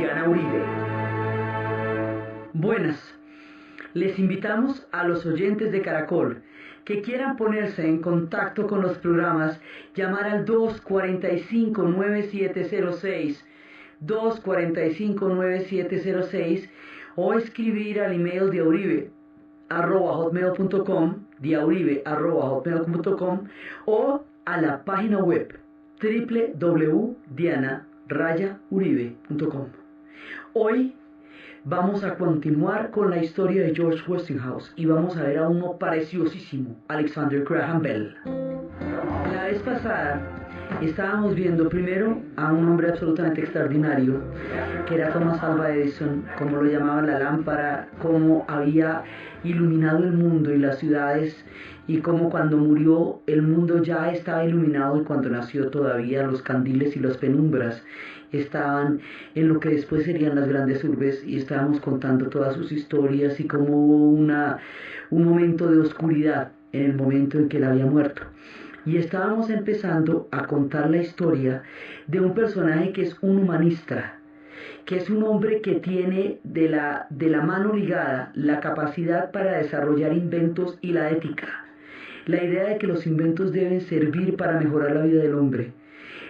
Diana Uribe. Buenas, les invitamos a los oyentes de Caracol que quieran ponerse en contacto con los programas, llamar al 245-9706, 245-9706 o escribir al email diauribe@hotmail.com, diauribe@hotmail.com o a la página web www.diana-uribe.com. Hoy vamos a continuar con la historia de George Westinghouse y vamos a ver a uno preciosísimo, Alexander Graham Bell. La vez pasada estábamos viendo primero a un hombre absolutamente extraordinario, que era Thomas Alva Edison, como lo llamaban la lámpara, cómo había iluminado el mundo y las ciudades, y cómo cuando murió el mundo ya estaba iluminado y cuando nació todavía los candiles y las penumbras estaban en lo que después serían las grandes urbes, y estábamos contando todas sus historias y cómo hubo un momento de oscuridad en el momento en que él había muerto. Y estábamos empezando a contar la historia de un personaje que es un humanista, que es un hombre que tiene de la mano ligada la capacidad para desarrollar inventos y la ética. La idea de que los inventos deben servir para mejorar la vida del hombre.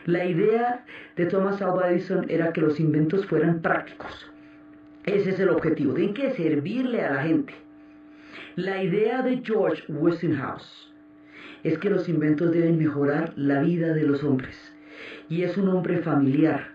La idea de Thomas Alva Edison era que los inventos fueran prácticos. Ese es el objetivo, tienen que servirle a la gente. La idea de George Westinghouse es que los inventos deben mejorar la vida de los hombres. Y es un hombre familiar.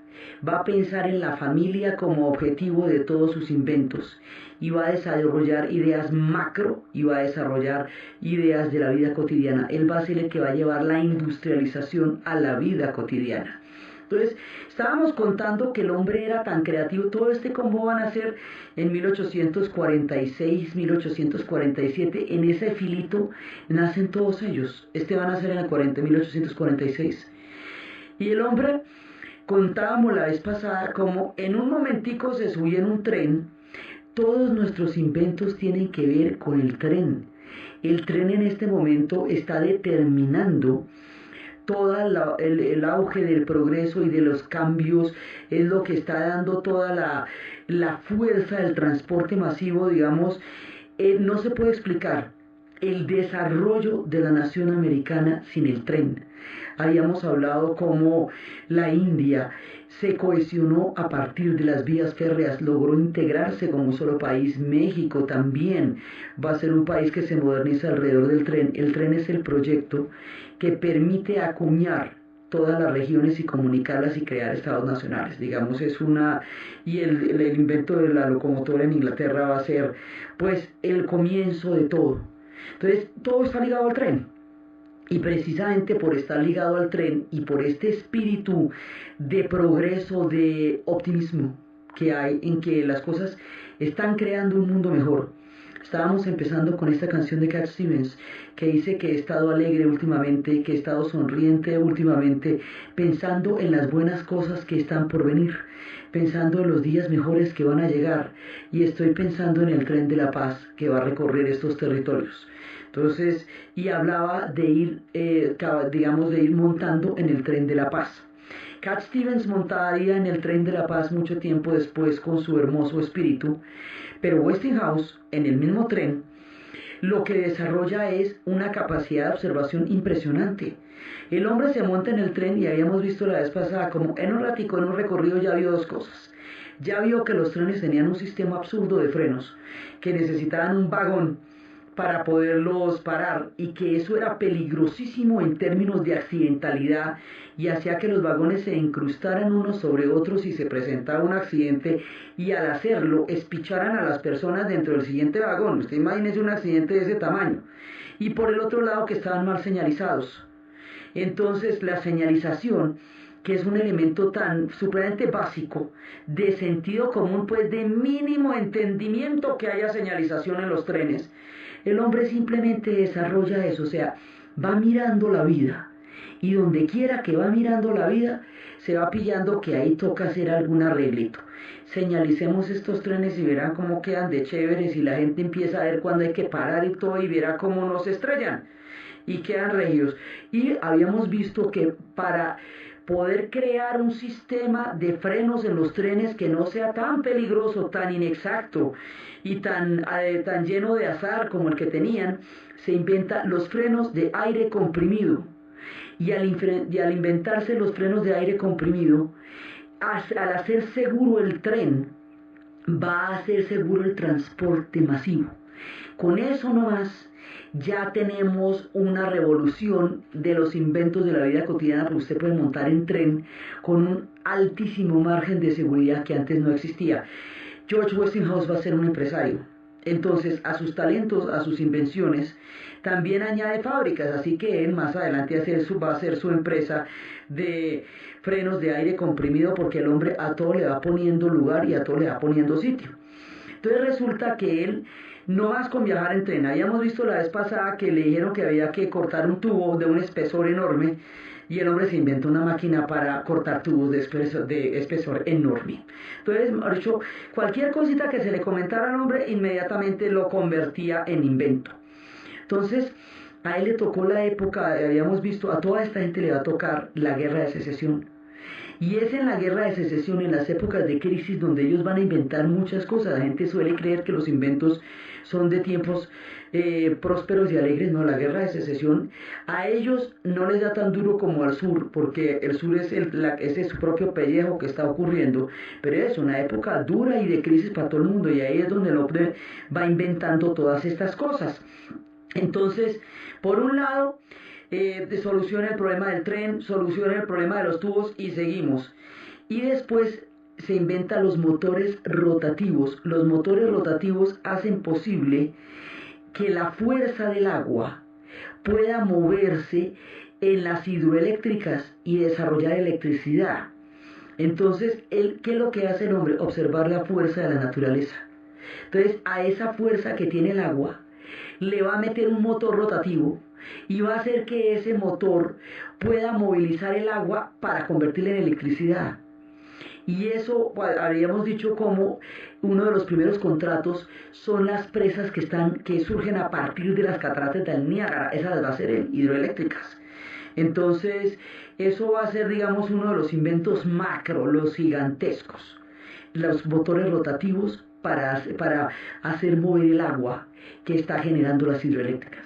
Va a pensar en la familia como objetivo de todos sus inventos y va a desarrollar ideas macro y va a desarrollar ideas de la vida cotidiana. Él va a ser el que va a llevar la industrialización a la vida cotidiana. Entonces, estábamos contando que el hombre era tan creativo. Todo este combo van a ser en 1846, 1847. En ese filito nacen todos ellos. Este van a ser en el 1846. Y el hombre, contábamos la vez pasada, como en un momentico se subía en un tren. Todos nuestros inventos tienen que ver con el tren. El tren en este momento está determinando todo el auge del progreso y de los cambios, es lo que está dando toda la fuerza del transporte masivo, digamos. No se puede explicar el desarrollo de la nación americana sin el tren. Habíamos hablado cómo la India se cohesionó a partir de las vías férreas, logró integrarse como un solo país. México también va a ser un país que se moderniza alrededor del tren. El tren es el proyecto que permite acuñar todas las regiones y comunicarlas y crear estados nacionales, digamos. Y el invento de la locomotora en Inglaterra va a ser pues el comienzo de todo. Entonces todo está ligado al tren. Y precisamente por estar ligado al tren y por este espíritu de progreso, de optimismo que hay en que las cosas están creando un mundo mejor. Estábamos empezando con esta canción de Cat Stevens que dice que he estado alegre últimamente, que he estado sonriente últimamente, pensando en las buenas cosas que están por venir, pensando en los días mejores que van a llegar, y estoy pensando en el tren de la paz que va a recorrer estos territorios. Entonces, y hablaba de ir, de ir montando en el tren de la paz. Cat Stevens montaría en el tren de la paz mucho tiempo después con su hermoso espíritu, pero Westinghouse, en el mismo tren, lo que desarrolla es una capacidad de observación impresionante. El hombre se monta en el tren y habíamos visto la vez pasada como en un ratico, en un recorrido, ya vio dos cosas. Ya vio que los trenes tenían un sistema absurdo de frenos, que necesitaban un vagón para poderlos parar, y que eso era peligrosísimo en términos de accidentalidad y hacía que los vagones se incrustaran unos sobre otros y se presentaba un accidente, y al hacerlo espicharan a las personas dentro del siguiente vagón. Usted imagínese un accidente de ese tamaño. Y por el otro lado, que estaban mal señalizados. Entonces la señalización, que es un elemento tan supremamente básico, de sentido común, pues de mínimo entendimiento que haya señalización en los trenes, el hombre simplemente desarrolla eso. O sea, va mirando la vida, y donde quiera que va mirando la vida, se va pillando que ahí toca hacer algún arreglito. Señalicemos estos trenes y verán cómo quedan de chéveres, y la gente empieza a ver cuándo hay que parar y todo, y verá cómo no se estrellan y quedan regios. Y habíamos visto que para poder crear un sistema de frenos en los trenes que no sea tan peligroso, tan inexacto y tan lleno de azar como el que tenían, se inventa los frenos de aire comprimido. Y al inventarse los frenos de aire comprimido, al hacer seguro el tren, va a hacer seguro el transporte masivo. Con eso nomás ya tenemos una revolución de los inventos de la vida cotidiana, porque usted puede montar en tren con un altísimo margen de seguridad que antes no existía. George Westinghouse va a ser un empresario. Entonces, a sus talentos, a sus invenciones, también añade fábricas, así que él más adelante va a hacer su empresa de frenos de aire comprimido, porque el hombre a todo le va poniendo lugar y a todo le va poniendo sitio. Entonces resulta que él, no más con viajar en tren, habíamos visto la vez pasada que le dijeron que había que cortar un tubo de un espesor enorme, y el hombre se inventó una máquina para cortar tubos de espesor enorme. Entonces, dicho, cualquier cosita que se le comentara al hombre, inmediatamente lo convertía en invento. Entonces, a él le tocó la época, habíamos visto, a toda esta gente le va a tocar la guerra de secesión. Y es en la guerra de secesión, en las épocas de crisis, donde ellos van a inventar muchas cosas. La gente suele creer que los inventos son de tiempos prósperos y alegres. No, la guerra de secesión a ellos no les da tan duro como al sur, porque el sur es su propio pellejo que está ocurriendo, pero es una época dura y de crisis para todo el mundo, y ahí es donde el hombre va inventando todas estas cosas. Entonces, por un lado, soluciona el problema del tren, soluciona el problema de los tubos y seguimos. Y después se inventan los motores rotativos. Los motores rotativos hacen posible que la fuerza del agua pueda moverse en las hidroeléctricas y desarrollar electricidad. Entonces, ¿qué es lo que hace el hombre? Observar la fuerza de la naturaleza. Entonces, a esa fuerza que tiene el agua, le va a meter un motor rotativo y va a hacer que ese motor pueda movilizar el agua para convertirla en electricidad. Y eso, habíamos dicho, como uno de los primeros contratos son las presas que surgen a partir de las cataratas del Niágara. Esas las va a ser hidroeléctricas. Entonces, eso va a ser, digamos, uno de los inventos macro, los gigantescos. Los motores rotativos para hacer mover el agua que está generando las hidroeléctricas.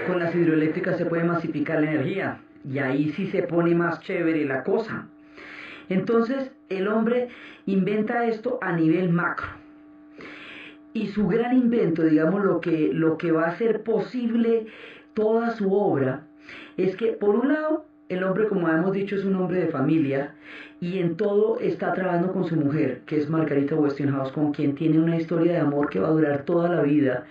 Con las hidroeléctricas se puede masificar la energía, y ahí sí se pone más chévere la cosa. Entonces el hombre inventa esto a nivel macro, y su gran invento, digamos, lo que va a hacer posible toda su obra, es que por un lado el hombre, como hemos dicho, es un hombre de familia, y en todo está trabajando con su mujer, que es Margarita Westinghouse, con quien tiene una historia de amor que va a durar toda la vida.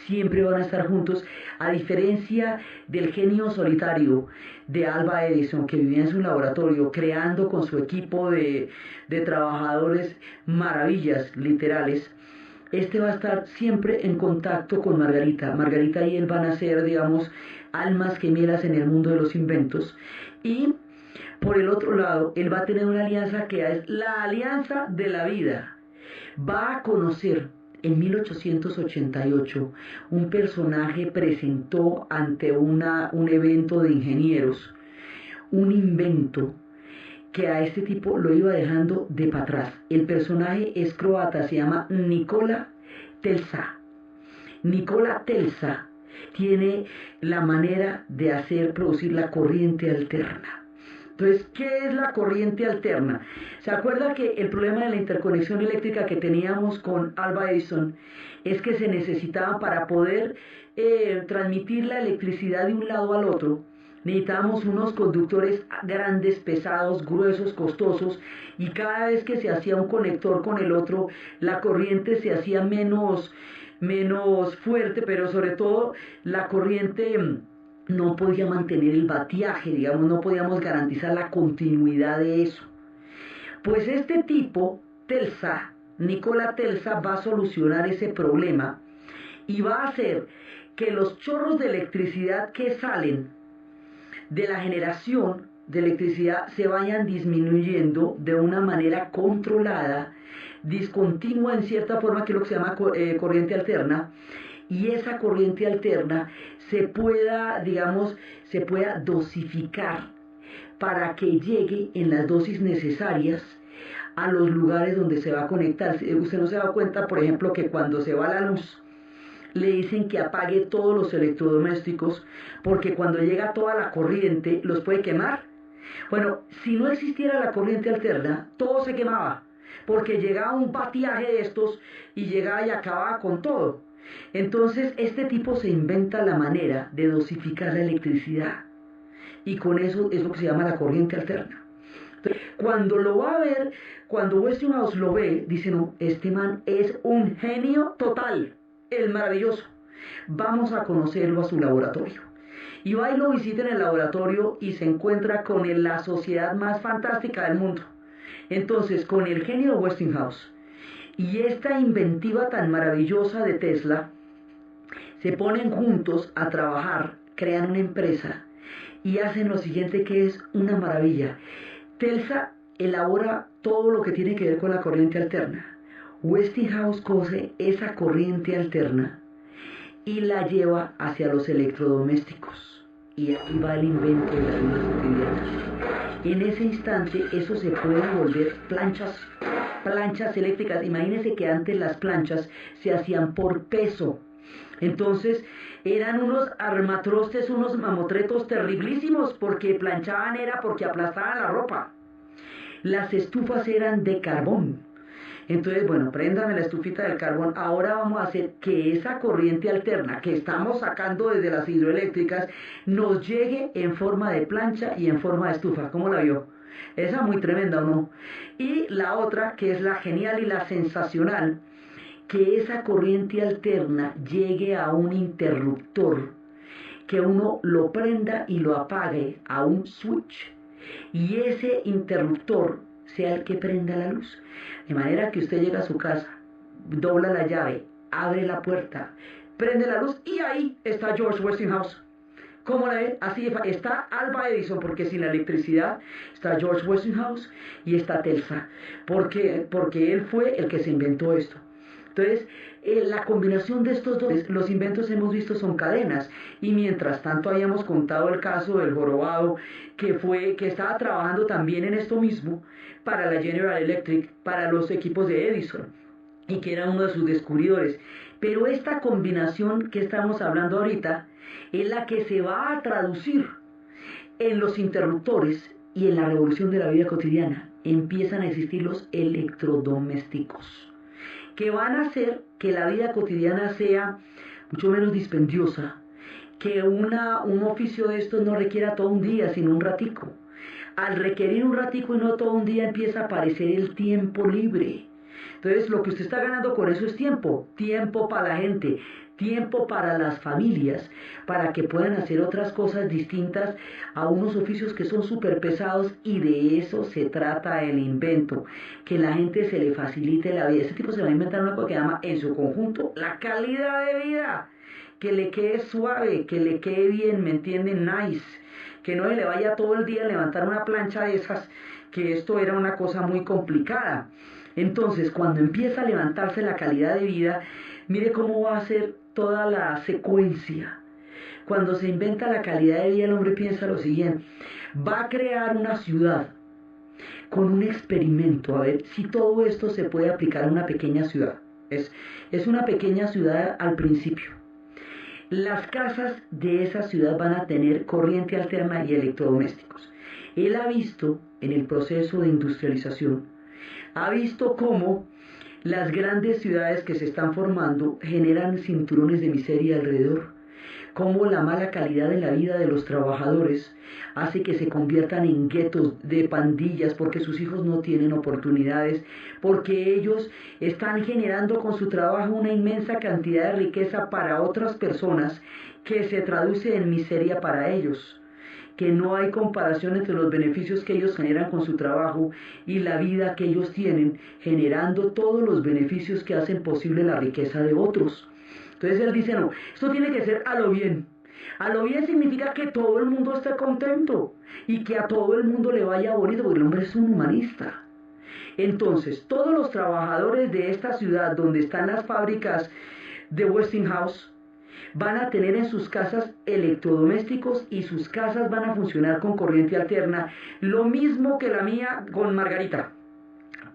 Siempre van a estar juntos, a diferencia del genio solitario de Alva Edison, que vivía en su laboratorio creando con su equipo de trabajadores maravillas literales. Este va a estar siempre en contacto con Margarita. Margarita y él van a ser, digamos, almas gemelas en el mundo de los inventos. Y por el otro lado, él va a tener una alianza que es la alianza de la vida. Va a conocer en 1888 un personaje presentó ante un evento de ingenieros un invento que a este tipo lo iba dejando de para atrás. El personaje es croata, se llama Nikola Tesla. Nikola Tesla tiene la manera de producir la corriente alterna. Entonces, ¿qué es la corriente alterna? ¿Se acuerda que el problema de la interconexión eléctrica que teníamos con Alva Edison es que se necesitaba, para poder transmitir la electricidad de un lado al otro, necesitábamos unos conductores grandes, pesados, gruesos, costosos, y cada vez que se hacía un conector con el otro, la corriente se hacía menos fuerte, pero sobre todo la corriente no podía mantener el batiaje, digamos, no podíamos garantizar la continuidad de eso. Pues este tipo, Tesla, Nikola Tesla, va a solucionar ese problema y va a hacer que los chorros de electricidad que salen de la generación de electricidad se vayan disminuyendo de una manera controlada, discontinua en cierta forma, que es lo que se llama corriente alterna, y esa corriente alterna se pueda, digamos, se pueda dosificar para que llegue en las dosis necesarias a los lugares donde se va a conectar. Usted no se da cuenta, por ejemplo, que cuando se va la luz, le dicen que apague todos los electrodomésticos, porque cuando llega toda la corriente los puede quemar. Bueno, si no existiera la corriente alterna, todo se quemaba, porque llegaba un batiaje de estos y llegaba y acababa con todo. Entonces, este tipo se inventa la manera de dosificar la electricidad, y con eso es lo que se llama la corriente alterna. Entonces, cuando lo va a ver, cuando Westinghouse lo ve, dice, no, este man es un genio total, el maravilloso. Vamos a conocerlo a su laboratorio. Y va y lo visita en el laboratorio y se encuentra con la sociedad más fantástica del mundo. Entonces, con el genio Westinghouse y esta inventiva tan maravillosa de Tesla, se ponen juntos a trabajar, crean una empresa y hacen lo siguiente, que es una maravilla. Tesla elabora todo lo que tiene que ver con la corriente alterna. Westinghouse coge esa corriente alterna y la lleva hacia los electrodomésticos. Y ahí va el invento de la vida cotidiana. En ese instante eso se puede volver planchas eléctricas. Imagínense que antes las planchas se hacían por peso. Entonces eran unos armatrostes, unos mamotretos terriblísimos, porque planchaban era porque aplastaban la ropa. Las estufas eran de carbón. Entonces, bueno, préndame la estufita del carbón. Ahora vamos a hacer que esa corriente alterna que estamos sacando desde las hidroeléctricas nos llegue en forma de plancha y en forma de estufa. ¿Cómo la vio? Esa muy tremenda, ¿o no? Y la otra, que es la genial y la sensacional, que esa corriente alterna llegue a un interruptor, que uno lo prenda y lo apague a un switch, y ese interruptor sea el que prenda la luz. De manera que usted llega a su casa, dobla la llave, abre la puerta, prende la luz y ahí está George Westinghouse. ¿Cómo la ve? Así está Alva Edison, porque sin la electricidad está George Westinghouse y está Tesla, porque él fue el que se inventó esto. Entonces, la combinación de estos dos, los inventos hemos visto son cadenas, y mientras tanto habíamos contado el caso del jorobado, que estaba trabajando también en esto mismo para la General Electric, para los equipos de Edison, y que era uno de sus descubridores. Pero esta combinación que estamos hablando ahorita es la que se va a traducir en los interruptores y en la revolución de la vida cotidiana. Empiezan a existir los electrodomésticos, que van a hacer que la vida cotidiana sea mucho menos dispendiosa, que un oficio de estos no requiera todo un día, sino un ratico. Al requerir un ratico y no todo un día, empieza a aparecer el tiempo libre. Entonces, lo que usted está ganando con eso es tiempo para la gente, tiempo para las familias, para que puedan hacer otras cosas distintas a unos oficios que son súper pesados, y de eso se trata el invento, que la gente se le facilite la vida. Este tipo se va a inventar una cosa que llama, en su conjunto, la calidad de vida, que le quede suave, que le quede bien, ¿me entienden? Nice, que no le vaya todo el día a levantar una plancha de esas, que esto era una cosa muy complicada. Entonces, cuando empieza a levantarse la calidad de vida, mire cómo va a ser toda la secuencia. Cuando se inventa la calidad de vida, el hombre piensa lo siguiente: va a crear una ciudad con un experimento, a ver si todo esto se puede aplicar a una pequeña ciudad. Es una pequeña ciudad al principio. Las casas de esa ciudad van a tener corriente alterna y electrodomésticos. Él ha visto en el proceso de industrialización, ha visto cómo las grandes ciudades que se están formando generan cinturones de miseria alrededor, cómo la mala calidad de la vida de los trabajadores hace que se conviertan en guetos de pandillas, porque sus hijos no tienen oportunidades, porque ellos están generando con su trabajo una inmensa cantidad de riqueza para otras personas, que se traduce en miseria para ellos, que no hay comparación entre los beneficios que ellos generan con su trabajo y la vida que ellos tienen, generando todos los beneficios que hacen posible la riqueza de otros. Entonces él dice, no, esto tiene que ser a lo bien. A lo bien significa que todo el mundo esté contento y que a todo el mundo le vaya bonito, porque el hombre es un humanista. Entonces, todos los trabajadores de esta ciudad donde están las fábricas de Westinghouse van a tener en sus casas electrodomésticos y sus casas van a funcionar con corriente alterna, lo mismo que la mía con Margarita,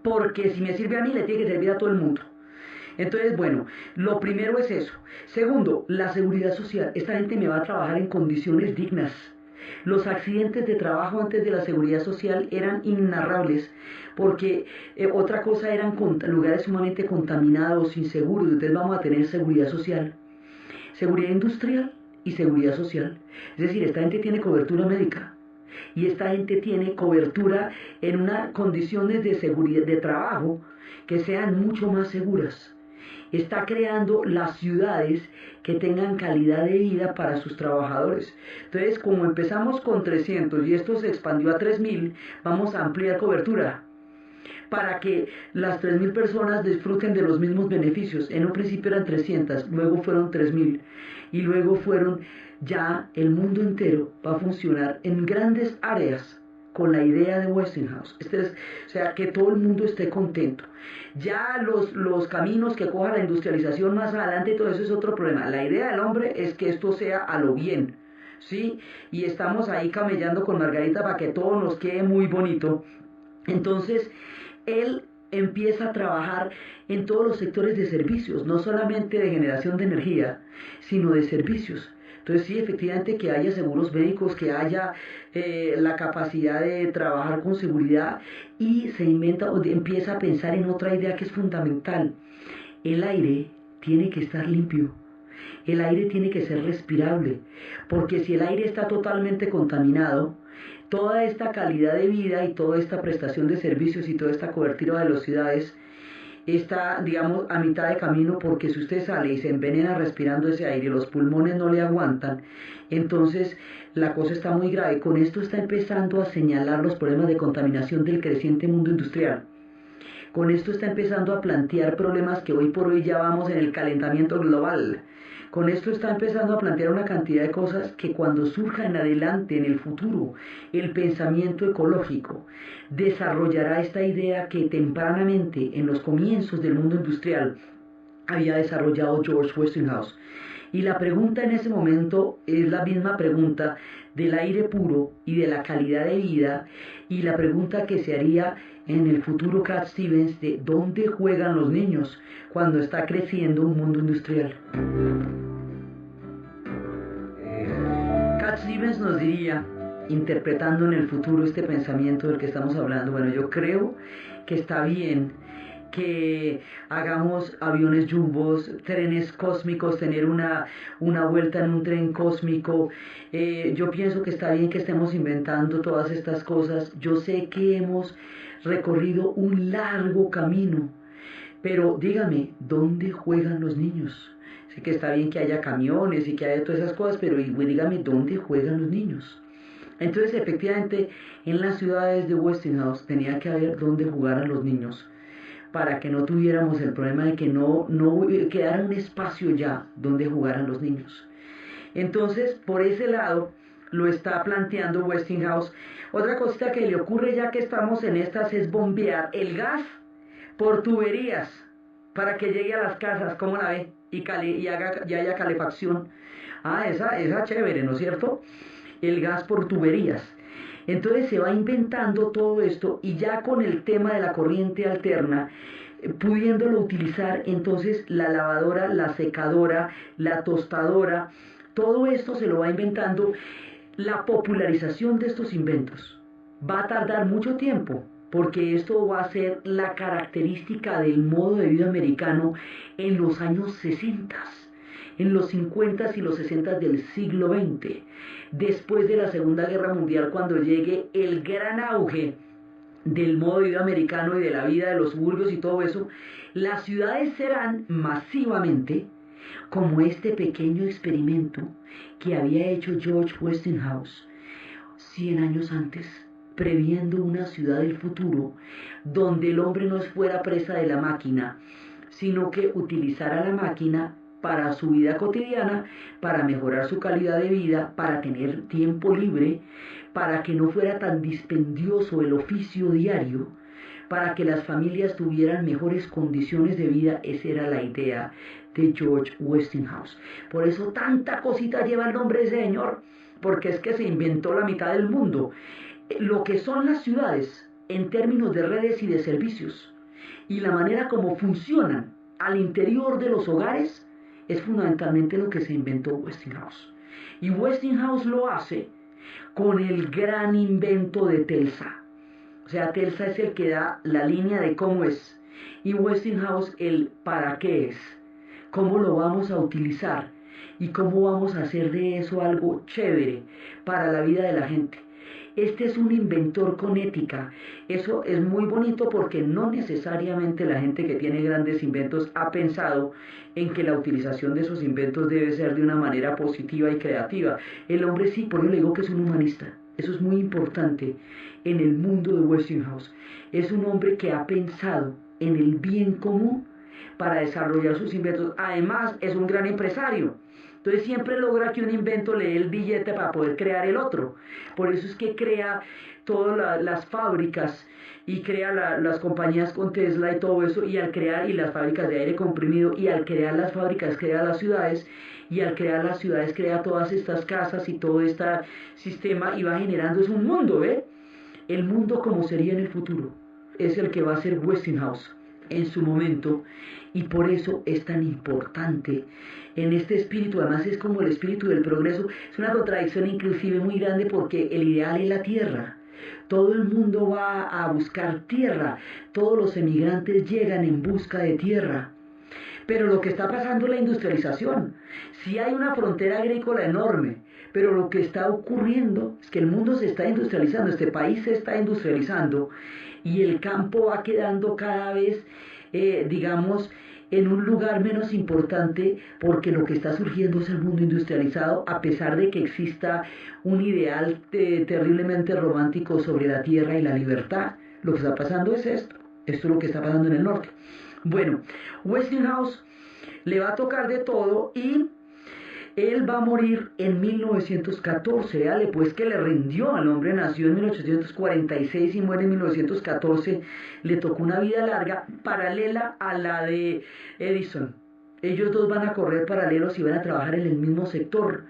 porque si me sirve a mí le tiene que servir a todo el mundo. Entonces, bueno, lo primero es eso. Segundo, la seguridad social. Esta gente me va a trabajar en condiciones dignas. Los accidentes de trabajo antes de la seguridad social eran innarrables, porque otra cosa eran lugares sumamente contaminados, inseguros. Entonces vamos a tener seguridad social, seguridad industrial y seguridad social. Es decir, esta gente tiene cobertura médica y esta gente tiene cobertura en unas condiciones de seguridad de trabajo que sean mucho más seguras. Está creando las ciudades que tengan calidad de vida para sus trabajadores. Entonces, como empezamos con 300 y esto se expandió a 3000, vamos a ampliar cobertura para que las 3000 personas disfruten de los mismos beneficios. En un principio eran 300, luego fueron 3000 y luego fueron, ya el mundo entero va a funcionar en grandes áreas con la idea de Westinghouse. O sea, que todo el mundo esté contento. Ya los caminos que coja la industrialización más adelante, todo eso es otro problema. La idea del hombre es que esto sea a lo bien, ¿sí? Y estamos ahí camellando con Margarita para que todo nos quede muy bonito. Entonces, él empieza a trabajar en todos los sectores de servicios, no solamente de generación de energía, sino de servicios. Entonces sí, efectivamente que haya seguros médicos, que haya la capacidad de trabajar con seguridad y se inventa, empieza a pensar en otra idea que es fundamental. El aire tiene que estar limpio. El aire tiene que ser respirable, porque si el aire está totalmente contaminado, toda esta calidad de vida y toda esta prestación de servicios y toda esta cobertura de las ciudades está, digamos, a mitad de camino, porque si usted sale y se envenena respirando ese aire, los pulmones no le aguantan, entonces la cosa está muy grave. Con esto está empezando a señalar los problemas de contaminación del creciente mundo industrial. Con esto está empezando a plantear problemas que hoy por hoy ya vamos en el calentamiento global. Con esto está empezando a plantear una cantidad de cosas que cuando surja en adelante, en el futuro, el pensamiento ecológico desarrollará esta idea que tempranamente, en los comienzos del mundo industrial, había desarrollado George Westinghouse. Y la pregunta en ese momento es la misma pregunta del aire puro y de la calidad de vida, y la pregunta que se haría en el futuro Cat Stevens de dónde juegan los niños cuando está creciendo un mundo industrial. Cat Stevens nos diría, interpretando en el futuro este pensamiento del que estamos hablando, bueno, yo creo que está bien que hagamos aviones jumbos, trenes cósmicos, tener una vuelta en un tren cósmico. Yo pienso que está bien que estemos inventando todas estas cosas. Yo sé que hemos recorrido un largo camino, pero dígame, ¿dónde juegan los niños? Sé que está bien que haya camiones y que haya todas esas cosas, pero dígame, ¿dónde juegan los niños? Entonces, efectivamente, en las ciudades de Westinghouse tenía que haber dónde jugaran los niños, para que no tuviéramos el problema de que no quedara un espacio ya donde jugaran los niños. Entonces, por ese lado, lo está planteando Westinghouse. Otra cosita que le ocurre ya que estamos en estas es bombear el gas por tuberías para que llegue a las casas, ¿cómo la ve? Y haya calefacción. Ah, esa chévere, ¿no es cierto? El gas por tuberías. Entonces se va inventando todo esto y ya con el tema de la corriente alterna, pudiéndolo utilizar, entonces la lavadora, la secadora, la tostadora, todo esto se lo va inventando. La popularización de estos inventos va a tardar mucho tiempo, porque esto va a ser la característica del modo de vida americano en los años 60, en los 50 y los 60 del siglo XX, después de la Segunda Guerra Mundial, cuando llegue el gran auge del modo de vida americano y de la vida de los suburbios y todo eso, las ciudades serán masivamente como este pequeño experimento que había hecho George Westinghouse 100 años antes, previendo una ciudad del futuro donde el hombre no fuera presa de la máquina, sino que utilizara la máquina para su vida cotidiana, para mejorar su calidad de vida, para tener tiempo libre, para que no fuera tan dispendioso el oficio diario, para que las familias tuvieran mejores condiciones de vida. Esa era la idea de George Westinghouse. Por eso tanta cosita lleva el nombre de ese señor, porque es que se inventó la mitad del mundo. Lo que son las ciudades en términos de redes y de servicios y la manera como funcionan al interior de los hogares es fundamentalmente lo que se inventó Westinghouse. Y Westinghouse lo hace con el gran invento de Telsa. O sea, Telsa es el que da la línea de cómo es y Westinghouse el para qué es, cómo lo vamos a utilizar y cómo vamos a hacer de eso algo chévere para la vida de la gente. Este es un inventor con ética. Eso es muy bonito porque no necesariamente la gente que tiene grandes inventos ha pensado en que la utilización de esos inventos debe ser de una manera positiva y creativa. El hombre sí, por eso le digo que es un humanista. Eso es muy importante en el mundo de Westinghouse. Es un hombre que ha pensado en el bien común para desarrollar sus inventos. Además, es un gran empresario. Entonces siempre logra que un invento le dé el billete para poder crear el otro. Por eso es que crea todas las fábricas y crea las compañías con Tesla y todo eso, y al crear y las fábricas de aire comprimido, y al crear las fábricas crea las ciudades, y al crear las ciudades crea todas estas casas y todo este sistema y va generando, es un mundo, ¿ve? El mundo como sería en el futuro es el que va a ser Westinghouse en su momento, y por eso es tan importante en este espíritu. Además es como el espíritu del progreso. Es una contradicción inclusive muy grande porque el ideal es la tierra. Todo el mundo va a buscar tierra, todos los emigrantes llegan en busca de tierra. Pero lo que está pasando es la industrialización. Sí hay una frontera agrícola enorme, pero lo que está ocurriendo es que el mundo se está industrializando, este país se está industrializando y el campo va quedando cada vez, digamos, en un lugar menos importante porque lo que está surgiendo es el mundo industrializado, a pesar de que exista un ideal terriblemente romántico sobre la tierra y la libertad. Lo que está pasando es esto es lo que está pasando en el norte. Bueno, Westinghouse le va a tocar de todo y él va a morir en 1914, dale, pues que le rindió. Al hombre nació en 1846 y muere en 1914. Le tocó una vida larga, paralela a la de Edison. Ellos dos van a correr paralelos y van a trabajar en el mismo sector.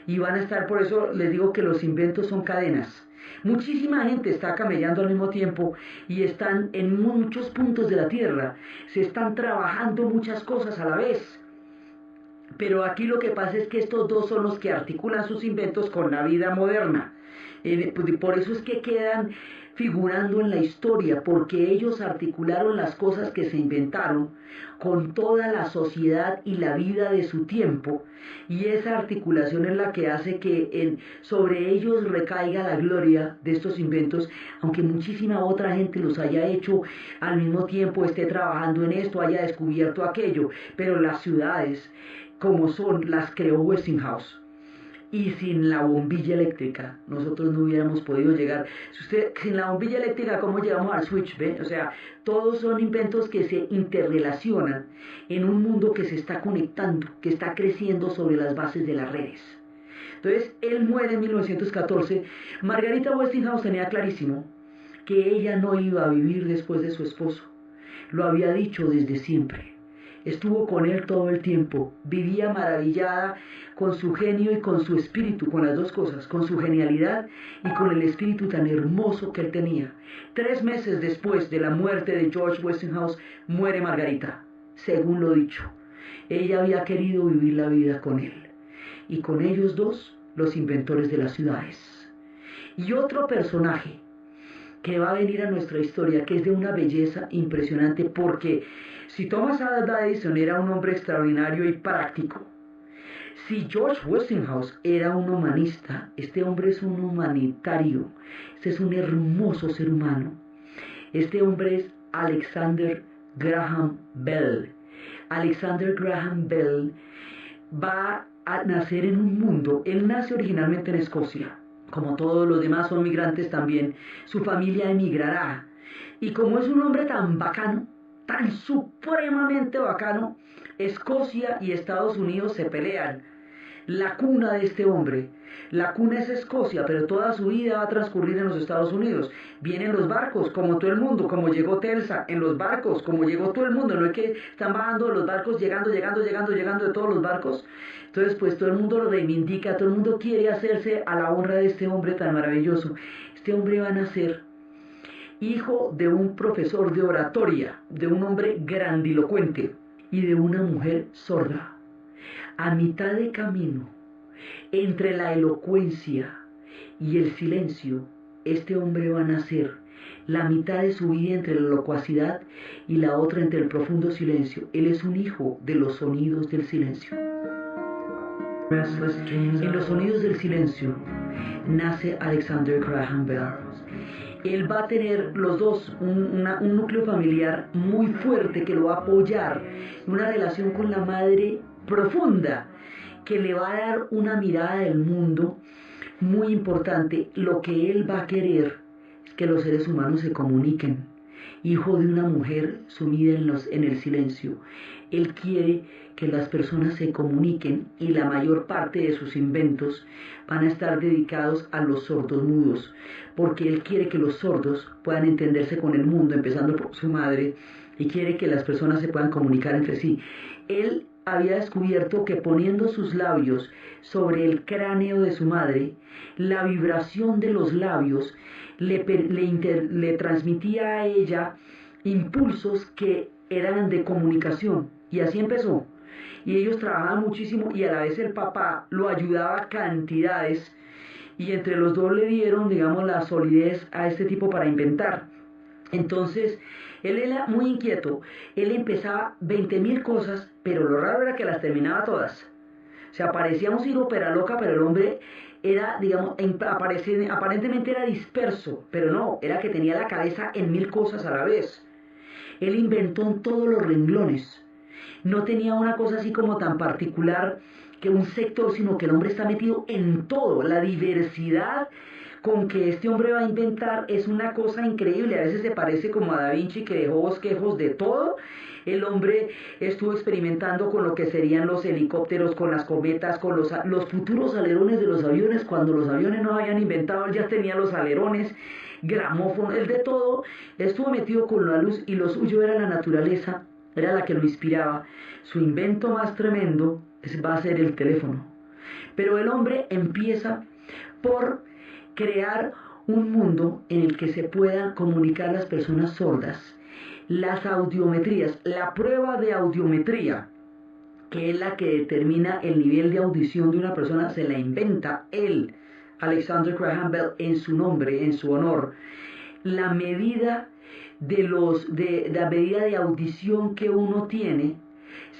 Y van a estar, por eso les digo que los inventos son cadenas. Muchísima gente está camellando al mismo tiempo y están en muchos puntos de la Tierra. Se están trabajando muchas cosas a la vez. Pero aquí lo que pasa es que estos dos son los que articulan sus inventos con la vida moderna. Por eso es que quedan figurando en la historia, porque ellos articularon las cosas que se inventaron con toda la sociedad y la vida de su tiempo, y esa articulación es la que hace que sobre ellos recaiga la gloria de estos inventos, aunque muchísima otra gente los haya hecho al mismo tiempo, esté trabajando en esto, haya descubierto aquello, pero las ciudades como son las creó Westinghouse. Y sin la bombilla eléctrica nosotros no hubiéramos podido llegar. Sin la bombilla eléctrica, ¿cómo llegamos al switch? ¿Ve? O sea, todos son inventos que se interrelacionan en un mundo que se está conectando, que está creciendo sobre las bases de las redes. Entonces, él muere en 1914. Margarita Westinghouse tenía clarísimo que ella no iba a vivir después de su esposo. Lo había dicho desde siempre. Estuvo con él todo el tiempo, vivía maravillada con su genio y con su espíritu, con las dos cosas, con su genialidad y con el espíritu tan hermoso que él tenía. 3 meses después de la muerte de George Westinghouse, muere Margarita, según lo dicho. Ella había querido vivir la vida con él, y con ellos dos, los inventores de las ciudades. Y otro personaje que va a venir a nuestra historia, que es de una belleza impresionante, porque si Thomas Alva Edison era un hombre extraordinario y práctico, si George Westinghouse era un humanista, este hombre es un humanitario, este es un hermoso ser humano. Este hombre es Alexander Graham Bell. Alexander Graham Bell va a nacer en un mundo, él nace originalmente en Escocia, como todos los demás son migrantes también, su familia emigrará, y como es un hombre tan bacano, tan supremamente bacano, Escocia y Estados Unidos se pelean. la cuna de este hombre. La cuna es Escocia, pero toda su vida va a transcurrir en los Estados Unidos. Vienen los barcos, como todo el mundo, como llegó Telsa, en los barcos, como llegó todo el mundo. No es que están bajando los barcos, llegando de todos los barcos. Entonces, pues todo el mundo lo reivindica, todo el mundo quiere hacerse a la honra de este hombre tan maravilloso. Este hombre va a nacer hijo de un profesor de oratoria, de un hombre grandilocuente y de una mujer sorda. A mitad de camino, entre la elocuencia y el silencio, este hombre va a nacer. La mitad de su vida entre la locuacidad y la otra entre el profundo silencio. Él es un hijo de los sonidos del silencio. En los sonidos del silencio nace Alexander Graham Bell. Él va a tener los dos un núcleo familiar muy fuerte que lo va a apoyar, una relación con la madre profunda que le va a dar una mirada del mundo muy importante. Lo que él va a querer es que los seres humanos se comuniquen. Hijo de una mujer sumida en el silencio, él quiere que las personas se comuniquen y la mayor parte de sus inventos van a estar dedicados a los sordomudos, porque él quiere que los sordos puedan entenderse con el mundo, empezando por su madre, y quiere que las personas se puedan comunicar entre sí. Él había descubierto que poniendo sus labios sobre el cráneo de su madre, la vibración de los labios le transmitía a ella impulsos que eran de comunicación. Y así empezó. Y ellos trabajaban muchísimo y a la vez el papá lo ayudaba cantidades. Y entre los dos le dieron, digamos, la solidez a este tipo para inventar. Entonces, él era muy inquieto. Él empezaba 20.000 cosas, pero lo raro era que las terminaba todas. O sea, parecía un Ciro Peraloca, pero el hombre era, digamos, aparentemente era disperso, pero no, era que tenía la cabeza en 1000 cosas a la vez. Él inventó en todos los renglones. No tenía una cosa así como tan particular que un sector, sino que el hombre está metido en todo. La diversidad con que este hombre va a inventar es una cosa increíble. A veces se parece como a Da Vinci, que dejó bosquejos de todo. El hombre estuvo experimentando con lo que serían los helicópteros, con las cometas, con los futuros alerones de los aviones. Cuando los aviones no habían inventado, él ya tenía los alerones, gramófono, él de todo. Estuvo metido con la luz y lo suyo era la naturaleza, era la que lo inspiraba. Su invento más tremendo va a ser el teléfono. Pero el hombre empieza por crear un mundo en el que se puedan comunicar las personas sordas. Las audiometrías, la prueba de audiometría, que es la que determina el nivel de audición de una persona, se la inventa él, Alexander Graham Bell, en su nombre, en su honor. La medida la medida de audición que uno tiene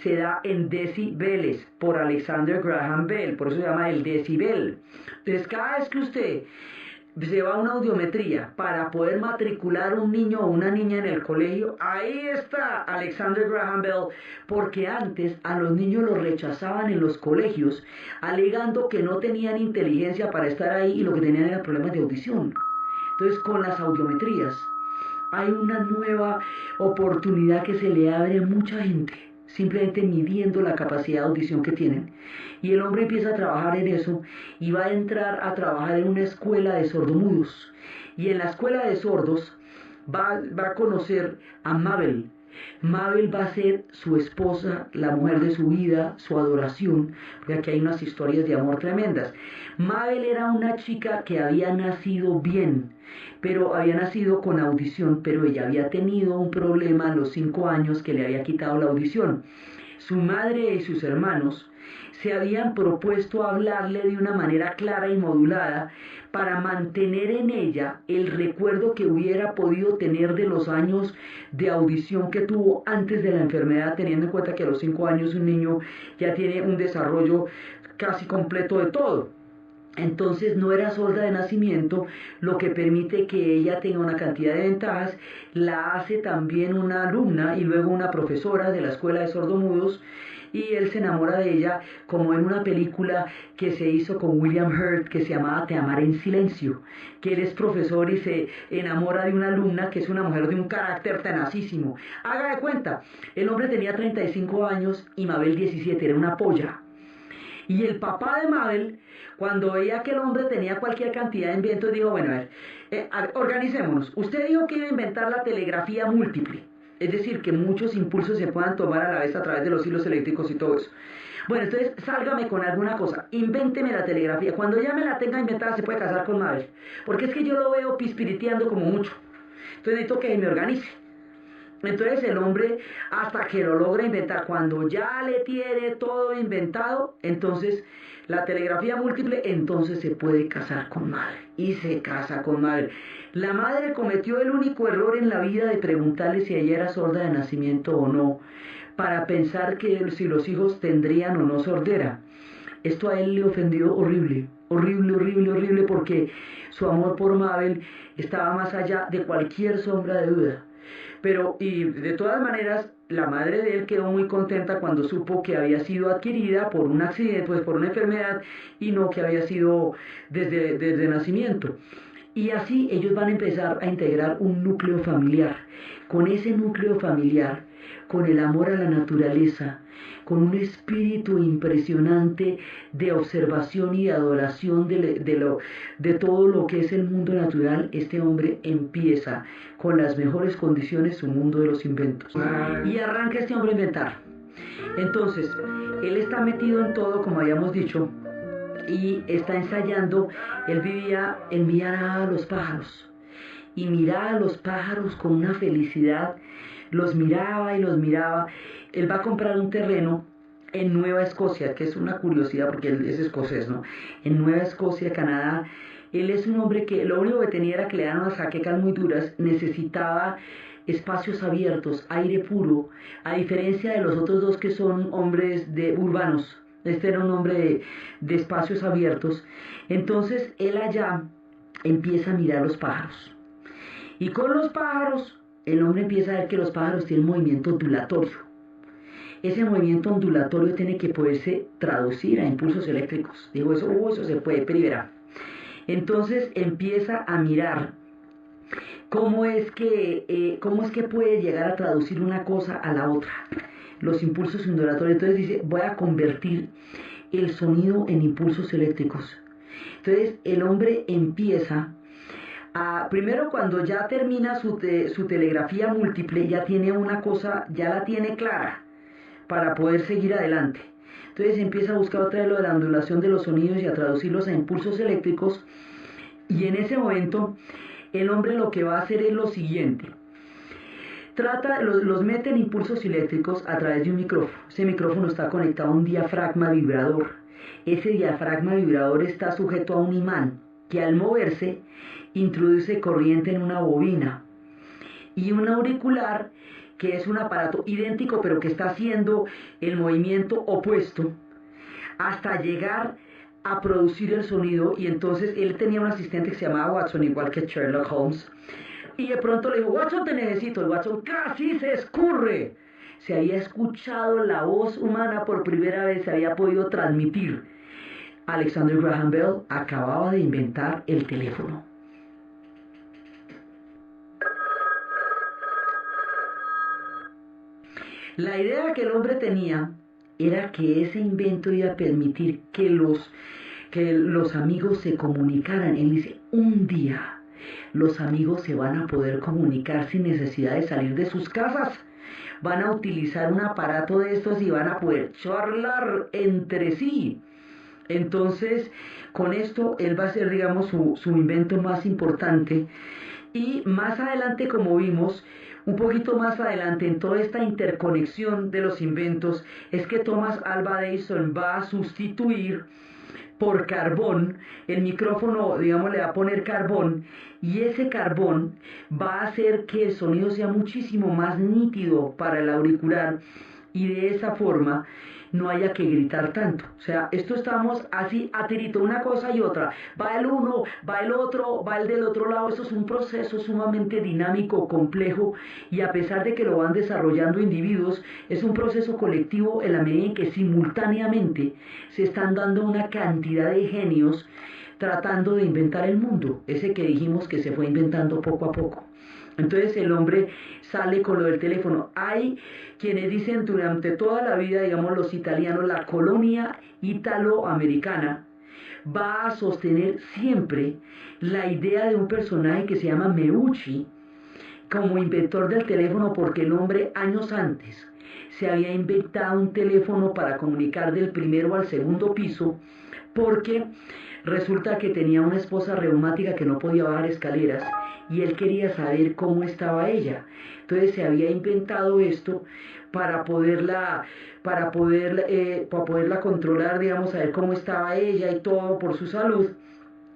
se da en decibeles por Alexander Graham Bell, por eso se llama el decibel. Entonces, cada vez que usted se va a una audiometría para poder matricular un niño o una niña en el colegio, ahí está Alexander Graham Bell, porque antes a los niños los rechazaban en los colegios, alegando que no tenían inteligencia para estar ahí y lo que tenían eran problemas de audición. Entonces, con las audiometrías hay una nueva oportunidad que se le abre a mucha gente, simplemente midiendo la capacidad de audición que tienen. Y el hombre empieza a trabajar en eso y va a entrar a trabajar en una escuela de sordomudos. Y en la escuela de sordos va a conocer a Mabel. Mabel va a ser su esposa, la mujer de su vida, su adoración, porque aquí hay unas historias de amor tremendas. Mabel era una chica que había nacido bien, pero había nacido con audición, pero ella había tenido un problema a los 5 años que le había quitado la audición. Su madre y sus hermanos se habían propuesto hablarle de una manera clara y modulada para mantener en ella el recuerdo que hubiera podido tener de los años de audición que tuvo antes de la enfermedad, teniendo en cuenta que a los 5 años un niño ya tiene un desarrollo casi completo de todo. Entonces no era sorda de nacimiento, lo que permite que ella tenga una cantidad de ventajas. La hace también una alumna y luego una profesora de la escuela de sordomudos, y él se enamora de ella como en una película que se hizo con William Hurt que se llamaba Te amaré en silencio, que él es profesor y se enamora de una alumna que es una mujer de un carácter tenacísimo. Haga de cuenta, el hombre tenía 35 años y Mabel 17, era una polla. Y el papá de Mabel, cuando veía que el hombre tenía cualquier cantidad de inventos, dijo, bueno, a ver, organicémonos. Usted dijo que iba a inventar la telegrafía múltiple, es decir, que muchos impulsos se puedan tomar a la vez a través de los hilos eléctricos y todo eso. Bueno, entonces sálgame con alguna cosa, invénteme la telegrafía. Cuando ya me la tenga inventada se puede casar con Mabel, porque es que yo lo veo pispiriteando como mucho. Entonces necesito que me organice. Entonces el hombre, hasta que lo logra inventar, cuando ya le tiene todo inventado, entonces la telegrafía múltiple, entonces se puede casar con madre. Y se casa con madre. La madre cometió el único error en la vida de preguntarle si ella era sorda de nacimiento o no, para pensar que si los hijos tendrían o no sordera. Esto a él le ofendió horrible, horrible, horrible, horrible, porque su amor por Mabel estaba más allá de cualquier sombra de duda. Pero, y de todas maneras, la madre de él quedó muy contenta cuando supo que había sido adquirida por un accidente, pues por una enfermedad, y no que había sido desde nacimiento. Y así ellos van a empezar a integrar un núcleo familiar. Con ese núcleo familiar, con el amor a la naturaleza, con un espíritu impresionante de observación y de adoración de todo lo que es el mundo natural, este hombre empieza con las mejores condiciones su mundo de los inventos. Y arranca este hombre a inventar. Entonces, él está metido en todo, como habíamos dicho, y está ensayando. Él miraba a los pájaros y miraba a los pájaros con una felicidad, los miraba y los miraba. Él va a comprar un terreno en Nueva Escocia, que es una curiosidad porque él es escocés, ¿no? En Nueva Escocia, Canadá. Él es un hombre que lo único que tenía era que le daban unas jaquecas muy duras, necesitaba espacios abiertos, aire puro, a diferencia de los otros dos que son hombres urbanos. Este era un hombre de espacios abiertos. Entonces él allá empieza a mirar los pájaros. Y con los pájaros, el hombre empieza a ver que los pájaros tienen movimiento ondulatorio. Ese movimiento ondulatorio tiene que poderse traducir a impulsos eléctricos. Digo, eso se puede, pero entonces empieza a mirar cómo es que puede llegar a traducir una cosa a la otra. Los impulsos ondulatorios. Entonces dice, voy a convertir el sonido en impulsos eléctricos. Entonces el hombre empieza primero cuando ya termina su telegrafía múltiple, ya tiene una cosa, ya la tiene clara para poder seguir adelante. Entonces empieza a buscar otra vez lo de la ondulación de los sonidos y a traducirlos a impulsos eléctricos. Y en ese momento el hombre lo que va a hacer es lo siguiente. Los mete en impulsos eléctricos a través de un micrófono. Ese micrófono está conectado a un diafragma vibrador. Ese diafragma vibrador está sujeto a un imán que al moverse introduce corriente en una bobina. Y un auricular, que es un aparato idéntico pero que está haciendo el movimiento opuesto hasta llegar a producir el sonido. Y entonces él tenía un asistente que se llamaba Watson, igual que Sherlock Holmes. Y de pronto le dijo, Watson, te necesito. El Watson casi se escurre. Se había escuchado la voz humana por primera vez, se había podido transmitir. Alexander Graham Bell acababa de inventar el teléfono. La idea que el hombre tenía era que ese invento iba a permitir que los amigos se comunicaran. Él dice, un día los amigos se van a poder comunicar sin necesidad de salir de sus casas. Van a utilizar un aparato de estos y van a poder charlar entre sí. Entonces, con esto, él va a ser, digamos, su invento más importante. Y más adelante, como vimos, un poquito más adelante, en toda esta interconexión de los inventos, es que Thomas Alva Edison va a sustituir por carbón, el micrófono, digamos, le va a poner carbón, y ese carbón va a hacer que el sonido sea muchísimo más nítido para el auricular, y de esa forma no haya que gritar tanto. O sea, esto estamos así a tirito, una cosa y otra. Va el uno, va el otro, va el del otro lado. Esto es un proceso sumamente dinámico, complejo, y a pesar de que lo van desarrollando individuos, es un proceso colectivo en la medida en que simultáneamente se están dando una cantidad de genios tratando de inventar el mundo, ese que dijimos que se fue inventando poco a poco. Entonces el hombre sale con lo del teléfono. Hay quienes dicen durante toda la vida, digamos los italianos, la colonia italoamericana va a sostener siempre la idea de un personaje que se llama Meucci como inventor del teléfono, porque el hombre años antes se había inventado un teléfono para comunicar del primero al segundo piso, porque resulta que tenía una esposa reumática que no podía bajar escaleras y él quería saber cómo estaba ella. Entonces se había inventado esto para poderla controlar, digamos, saber cómo estaba ella y todo por su salud.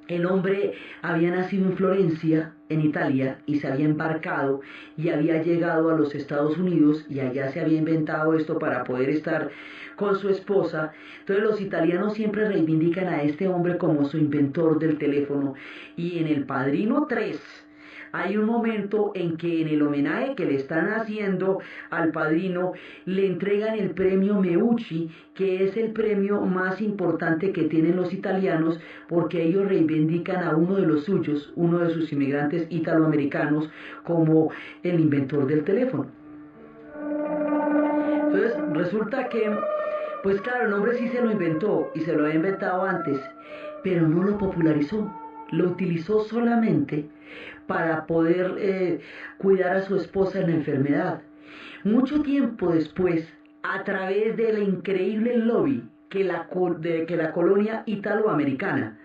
El hombre había nacido en Florencia, en Italia, y se había embarcado y había llegado a los Estados Unidos y allá se había inventado esto para poder estar con su esposa. Entonces los italianos siempre reivindican a este hombre como su inventor del teléfono. Y en El Padrino 3 hay un momento en que en el homenaje que le están haciendo al padrino le entregan el premio Meucci, que es el premio más importante que tienen los italianos, porque ellos reivindican a uno de los suyos, uno de sus inmigrantes italoamericanos, como el inventor del teléfono. Entonces resulta que, pues claro, el hombre sí se lo inventó y se lo había inventado antes, pero no lo popularizó, lo utilizó solamente para poder cuidar a su esposa en la enfermedad. Mucho tiempo después, a través del increíble lobby que la colonia italoamericana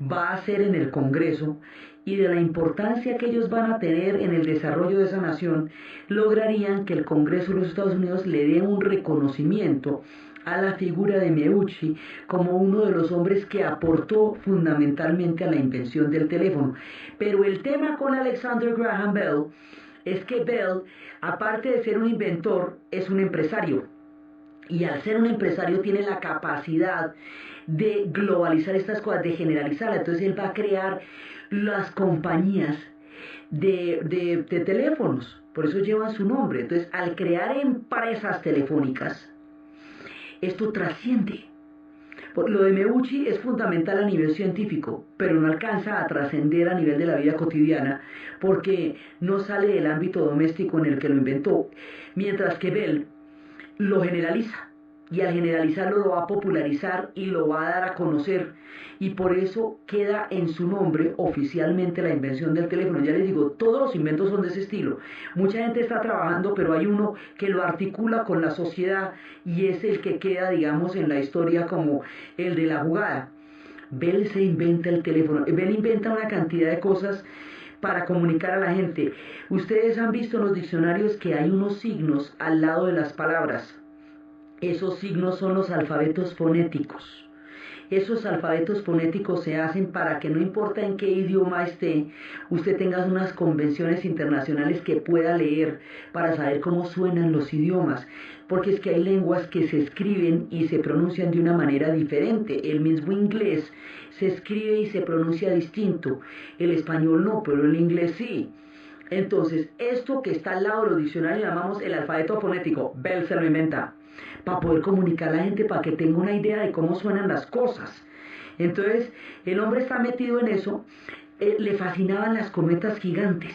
va a hacer en el Congreso y de la importancia que ellos van a tener en el desarrollo de esa nación, lograrían que el Congreso de los Estados Unidos le dé un reconocimiento a la figura de Meucci como uno de los hombres que aportó fundamentalmente a la invención del teléfono. Pero el tema con Alexander Graham Bell es que Bell, aparte de ser un inventor, es un empresario. Y al ser un empresario tiene la capacidad de globalizar estas cosas, de generalizarlas. Entonces él va a crear las compañías de teléfonos, por eso llevan su nombre. Entonces al crear empresas telefónicas, esto trasciende. Lo de Meucci es fundamental a nivel científico, pero no alcanza a trascender a nivel de la vida cotidiana porque no sale del ámbito doméstico en el que lo inventó, mientras que Bell lo generaliza y al generalizarlo lo va a popularizar y lo va a dar a conocer y por eso queda en su nombre oficialmente la invención del teléfono. Ya les digo, todos los inventos son de ese estilo. Mucha gente está trabajando, pero hay uno que lo articula con la sociedad y es el que queda, digamos, en la historia como el de la jugada. Bell se inventa el teléfono. Bell inventa una cantidad de cosas para comunicar a la gente. Ustedes han visto en los diccionarios que hay unos signos al lado de las palabras. Esos signos son los alfabetos fonéticos. Esos alfabetos fonéticos se hacen para que no importa en qué idioma esté, usted tenga unas convenciones internacionales que pueda leer para saber cómo suenan los idiomas. Porque es que hay lenguas que se escriben y se pronuncian de una manera diferente. El mismo inglés se escribe y se pronuncia distinto. El español no, pero el inglés sí. Entonces, esto que está al lado de los diccionarios llamamos el alfabeto fonético. Bell se lo inventa para poder comunicar a la gente, para que tenga una idea de cómo suenan las cosas. Entonces, el hombre está metido en eso. Le fascinaban las cometas gigantes.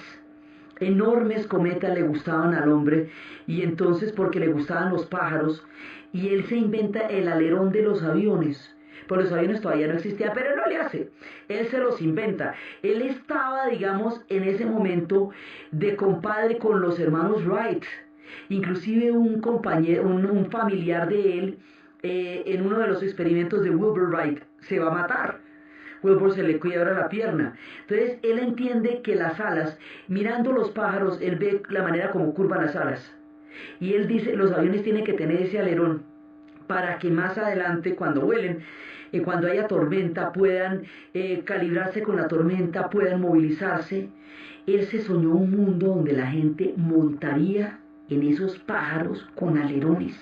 Enormes cometas le gustaban al hombre, y entonces porque le gustaban los pájaros, y él se inventa el alerón de los aviones. Pues los aviones todavía no existían, pero no le hace. Él se los inventa. Él estaba, digamos, en ese momento de compadre con los hermanos Wright. Inclusive un compañero, un familiar de él, en uno de los experimentos de Wilbur Wright, se va a matar. Wilbur se le quiebra la pierna. Entonces él entiende que las alas, mirando los pájaros, él ve la manera como curvan las alas. Y él dice, los aviones tienen que tener ese alerón para que más adelante, cuando vuelen, cuando haya tormenta, puedan calibrarse con la tormenta, puedan movilizarse. Él se soñó un mundo donde la gente montaría en esos pájaros con alerones.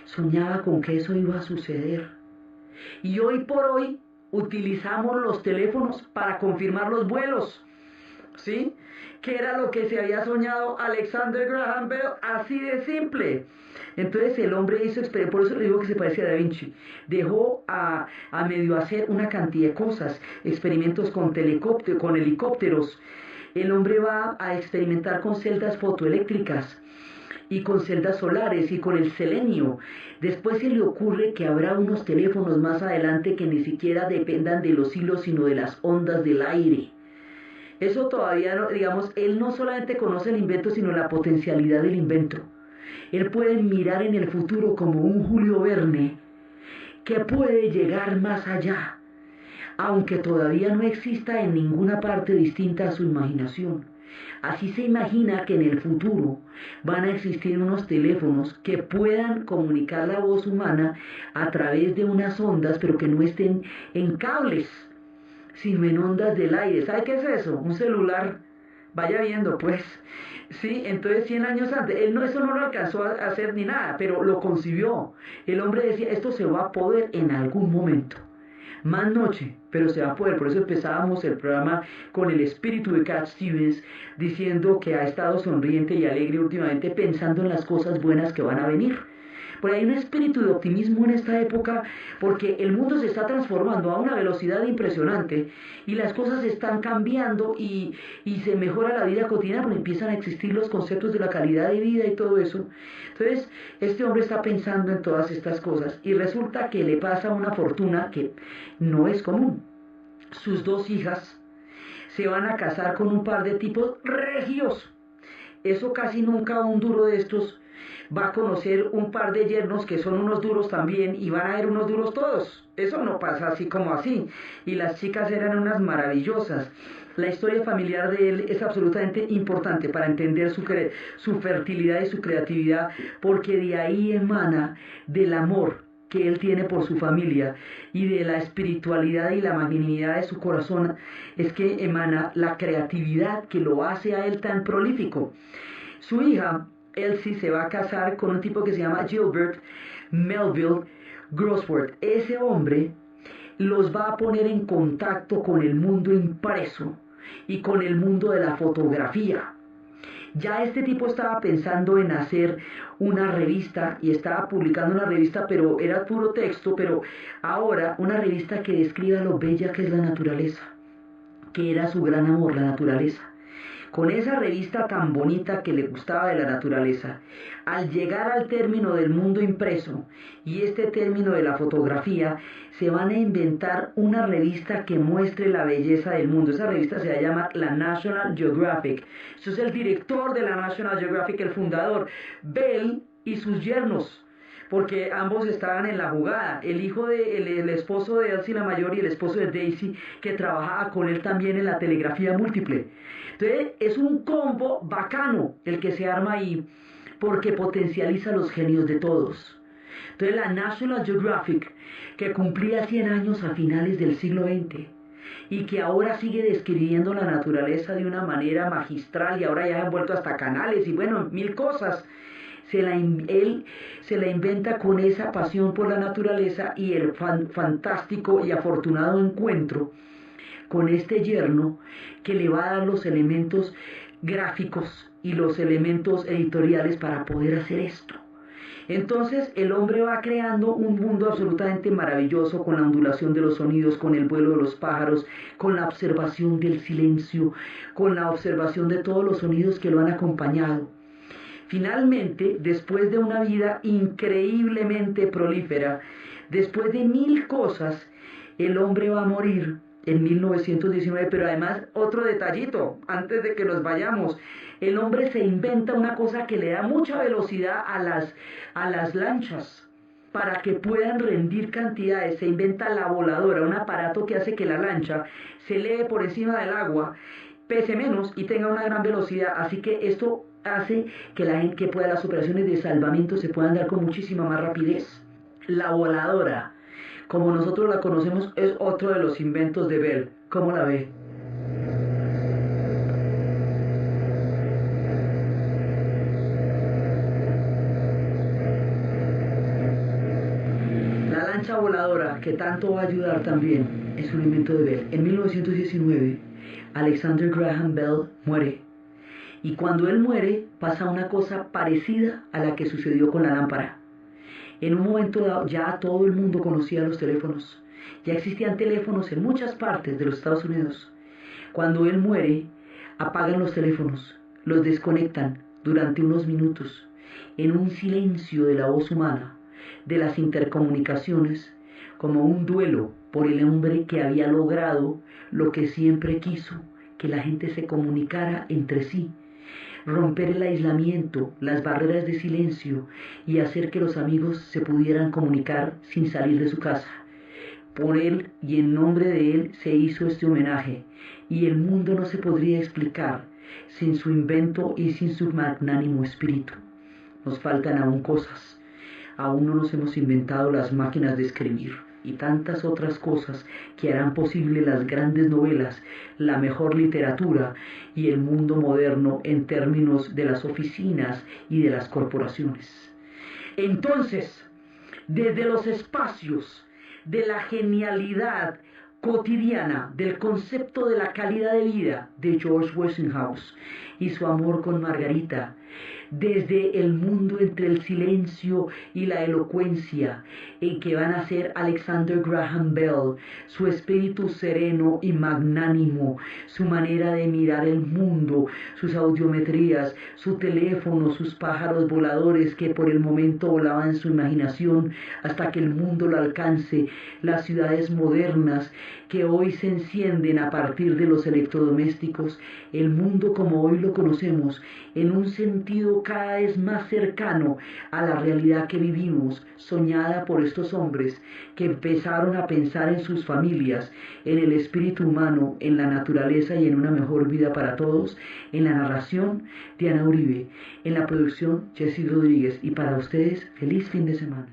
Soñaba con que eso iba a suceder. Y hoy por hoy utilizamos los teléfonos para confirmar los vuelos, ¿sí? Que era lo que se había soñado Alexander Graham Bell, así de simple. Entonces el hombre hizo experimentos, por eso le digo que se parece a Da Vinci. Dejó a medio hacer una cantidad de cosas, experimentos con helicópteros, El hombre va a experimentar con celdas fotoeléctricas y con celdas solares y con el selenio. Después se le ocurre que habrá unos teléfonos más adelante que ni siquiera dependan de los hilos, sino de las ondas del aire. Eso todavía no, digamos, él no solamente conoce el invento, sino la potencialidad del invento. Él puede mirar en el futuro como un Julio Verne que puede llegar más allá, aunque todavía no exista en ninguna parte distinta a su imaginación. Así se imagina que en el futuro van a existir unos teléfonos que puedan comunicar la voz humana a través de unas ondas, pero que no estén en cables, sino en ondas del aire. ¿Sabe qué es eso? Un celular. Vaya viendo, pues. Sí, entonces 100 años antes, él no, eso no lo alcanzó a hacer ni nada, pero lo concibió. El hombre decía, esto se va a poder en algún momento. Más noche, pero se va a poder. Por eso empezábamos el programa con el espíritu de Cat Stevens, diciendo que ha estado sonriente y alegre últimamente, pensando en las cosas buenas que van a venir. Pero hay un espíritu de optimismo en esta época porque el mundo se está transformando a una velocidad impresionante y las cosas están cambiando y se mejora la vida cotidiana porque empiezan a existir los conceptos de la calidad de vida y todo eso. Entonces, este hombre está pensando en todas estas cosas y resulta que le pasa una fortuna que no es común. Sus dos hijas se van a casar con un par de tipos regios. Eso casi nunca un duro de estos va a conocer un par de yernos que son unos duros también y van a ser unos duros todos. Eso no pasa así como así. Y las chicas eran unas maravillosas. La historia familiar de él es absolutamente importante para entender su fertilidad y su creatividad, porque de ahí emana del amor que él tiene por su familia y de la espiritualidad y la magnanimidad de su corazón, es que emana la creatividad que lo hace a él tan prolífico. Su hija Elsie se va a casar con un tipo que se llama Gilbert Melville Grossworth. Ese hombre los va a poner en contacto con el mundo impreso y con el mundo de la fotografía. Ya este tipo estaba pensando en hacer una revista y estaba publicando una revista, pero era puro texto, pero ahora una revista que describa lo bella que es la naturaleza, que era su gran amor, la naturaleza. Con esa revista tan bonita que le gustaba de la naturaleza, al llegar al término del mundo impreso y este término de la fotografía, se van a inventar una revista que muestre la belleza del mundo. Esa revista se llama la National Geographic. Eso es el director de la National Geographic, el fundador, Bell y sus yernos, porque ambos estaban en la jugada. El hijo de el esposo de Elsie la mayor y el esposo de Daisy, que trabajaba con él también en la telegrafía múltiple. Entonces es un combo bacano el que se arma ahí, porque potencializa los genios de todos. Entonces la National Geographic, que cumplía 100 años a finales del siglo XX y que ahora sigue describiendo la naturaleza de una manera magistral, y ahora ya han vuelto hasta canales y bueno, mil cosas, él se la inventa con esa pasión por la naturaleza y el fantástico y afortunado encuentro con este yerno que le va a dar los elementos gráficos y los elementos editoriales para poder hacer esto. Entonces el hombre va creando un mundo absolutamente maravilloso, con la ondulación de los sonidos, con el vuelo de los pájaros, con la observación del silencio, con la observación de todos los sonidos que lo han acompañado. Finalmente, después de una vida increíblemente prolífera, después de mil cosas, el hombre va a morir en 1919, pero además otro detallito, antes de que nos vayamos, el hombre se inventa una cosa que le da mucha velocidad a las lanchas, para que puedan rendir cantidades. Se inventa la voladora, un aparato que hace que la lancha se eleve por encima del agua, pese menos y tenga una gran velocidad, así que esto hace que la gente, que las operaciones de salvamento se puedan dar con muchísima más rapidez. La voladora, como nosotros la conocemos, es otro de los inventos de Bell. ¿Cómo la ve? La lancha voladora, que tanto va a ayudar también, es un invento de Bell. En 1919, Alexander Graham Bell muere. Y cuando él muere, pasa una cosa parecida a la que sucedió con la lámpara. En un momento dado, ya todo el mundo conocía los teléfonos. Ya existían teléfonos en muchas partes de los Estados Unidos. Cuando él muere, Apagan los teléfonos, los desconectan durante unos minutos, en un silencio de la voz humana, de las intercomunicaciones, como un duelo por el hombre que había logrado lo que siempre quiso, que la gente se comunicara entre sí, romper el aislamiento, las barreras de silencio y hacer que los amigos se pudieran comunicar sin salir de su casa. Por él y en nombre de él se hizo este homenaje, y el mundo no se podría explicar sin su invento y sin su magnánimo espíritu. Nos faltan aún cosas, aún no nos hemos inventado las máquinas de escribir y tantas otras cosas que harán posible las grandes novelas, la mejor literatura y el mundo moderno en términos de las oficinas y de las corporaciones. Entonces, desde los espacios de la genialidad cotidiana del concepto de la calidad de vida de George Westinghouse y su amor con Margarita, desde el mundo entre el silencio y la elocuencia en que van a ser Alexander Graham Bell, su espíritu sereno y magnánimo, su manera de mirar el mundo, sus audiometrías, su teléfono, sus pájaros voladores que por el momento volaban en su imaginación hasta que el mundo lo alcance, las ciudades modernas que hoy se encienden a partir de los electrodomésticos, el mundo como hoy lo conocemos, en un sentido cada vez más cercano a la realidad que vivimos, soñada por estos hombres que empezaron a pensar en sus familias, en el espíritu humano, en la naturaleza y en una mejor vida para todos. En la narración, Diana Uribe, en la producción, Jessy Rodríguez, y para ustedes, feliz fin de semana.